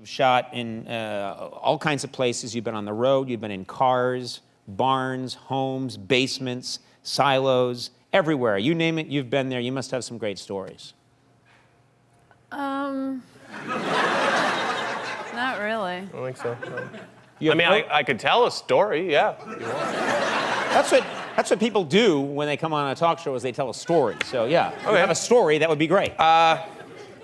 You've shot in all kinds of places. You've been on the road. You've been in cars, barns, homes, basements, silos, everywhere. You name it, you've been there. You must have some great stories. Not really. I don't think so. No. I mean, I could tell a story, yeah. That's what people do when they come on a talk show, is they tell a story. So, yeah, if you have a story, that would be great.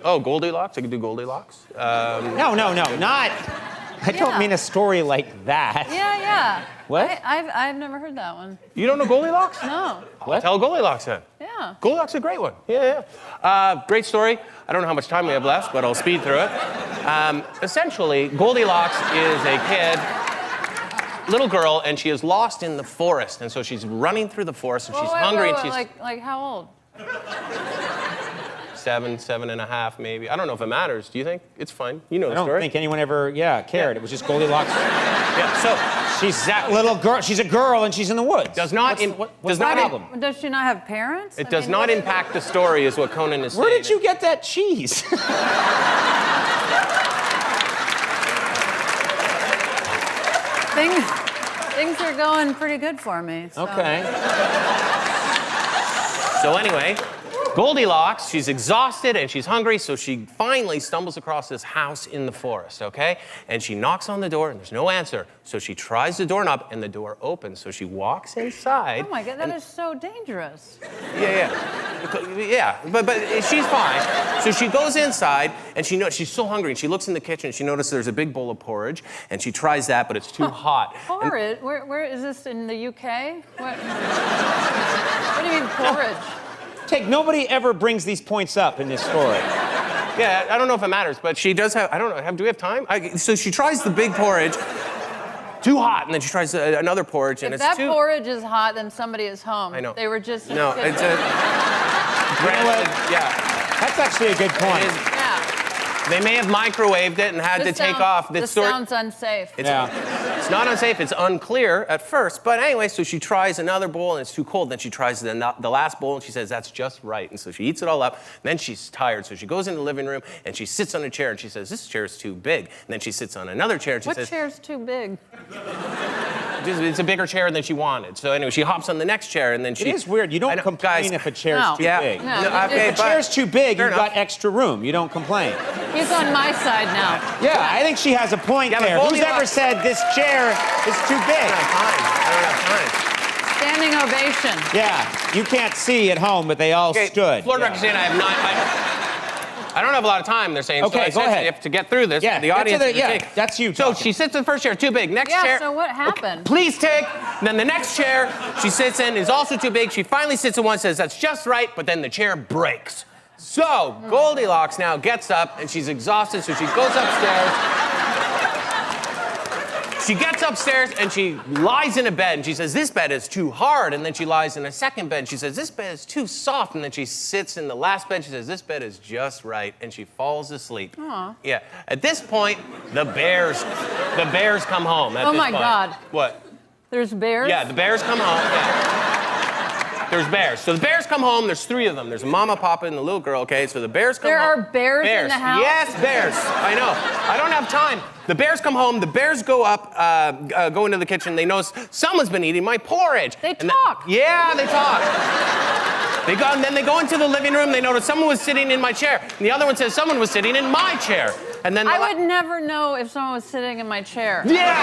Goldilocks? I could do Goldilocks. No, not... I don't mean a story like that. Yeah. What? I've never heard that one. You don't know Goldilocks? No. What? Tell Goldilocks then. Yeah. Goldilocks is a great one. Yeah. Great story. I don't know how much time we have left, but I'll speed through it. Essentially, Goldilocks is a kid, little girl, and she is lost in the forest. And so she's running through the forest, and she's hungry, and she's... Like how old? 7.5, maybe. I don't know if it matters. Do you think? It's fine. You know the story. I don't think anyone ever, cared. Yeah. It was just Goldilocks. So she's that little girl. She's a girl, and she's in the woods. Does not... What's the problem? Does she not have parents? It does not impact the story, is what Conan is saying. Where did you get that cheese? Things are going pretty good for me. So. Okay. So anyway, Goldilocks, she's exhausted and she's hungry, so she finally stumbles across this house in the forest, okay? And she knocks on the door and there's no answer. So she tries the doorknob and the door opens. So she walks inside. Oh my God, that is so dangerous. Yeah, but she's fine. So she goes inside and she's so hungry and she looks in the kitchen and she notices there's a big bowl of porridge and she tries that, but it's too hot. Porridge? Where is this, in the UK? What do you mean porridge? Nobody ever brings these points up in this story. Yeah, I don't know if it matters, but she does have, I don't know, do we have time? So she tries the big porridge, too hot, and then she tries another porridge, and if it's too... If that porridge is hot, then somebody is home. I know. They were just... No, it's a... Yeah. That's actually a good point. They may have microwaved it and had to take off. This sounds unsafe. It's not unsafe, it's unclear at first. But anyway, so she tries another bowl and it's too cold. Then she tries the last bowl and she says, that's just right. And so she eats it all up. And then she's tired. So she goes in the living room and she sits on a chair and she says, this chair is too big. And then she sits on another chair and she says... What chair's too big? It's a bigger chair than she wanted. So anyway, she hops on the next chair and then she... It is weird. You don't complain if a chair's too big. No. If a chair's too big, you've got extra room. You don't complain. He's on my side now. Yeah, I think she has a point there. Who's ever said this chair is too big? I don't have time. Standing ovation. Yeah, you can't see at home, but they all stood. Florida Records saying I don't have a lot of time, they're saying. Okay, so go ahead. You have to get through this. Yeah, the audience. That's you So talking. she sits in the first chair, too big. Next chair. So what happened? Please take. And then the next chair she sits in is also too big. She finally sits in one and says, that's just right, but then the chair breaks. So Goldilocks now gets up and she's exhausted, so she goes upstairs. She gets upstairs and she lies in a bed and she says, this bed is too hard. And then she lies in a second bed and she says, this bed is too soft. And then she sits in the last bed. She says, this bed is just right. And she falls asleep. Aww. Yeah. At this point, the bears come home. Oh my God. What? There's bears? Yeah, the bears come home. Yeah. There's bears. So the bears come home. There's 3 of them. There's a mama, papa, and the little girl, okay? So the bears come home. There are bears in the house? Yes, bears. I know. I don't have time. The bears come home. The bears go up, go into the kitchen. They notice someone's been eating my porridge. They talk. Yeah, they talk. And then they go into the living room. They notice someone was sitting in my chair. And the other one says someone was sitting in my chair. And then I would never know if someone was sitting in my chair. Yeah,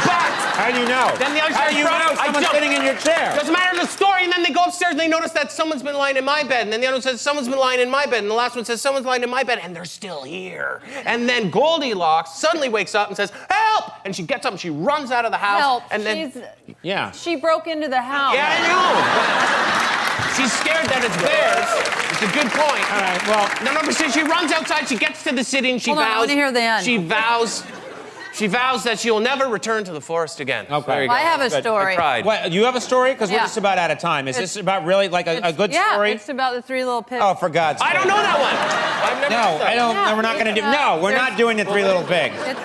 but... How do you know? Then the other How do you know someone's sitting in your chair? Doesn't matter the story. And then they go upstairs and they notice that someone's been lying in my bed. And then the other one says someone's been lying in my bed. And the last one says someone's lying in my bed. And they're still here. And then Goldilocks suddenly wakes up and says, help! And she gets up and she runs out of the house. Help. And then... She broke into the house. Yeah, I know. She's scared that it's bears. It's a good point. All right, well... No, but she runs outside, she gets to the city, and she Hold on, I want to hear the end. She vows that she will never return to the forest again. Okay. There you go. I have a story. I tried. What, you have a story? Because we're just about out of time. Is this about really like a good story? Yeah, it's about the 3 little pigs. Oh, for God's sake. I don't know that one. I've never heard that. No, we're not going to do... No, we're not doing the 3 little pigs. It's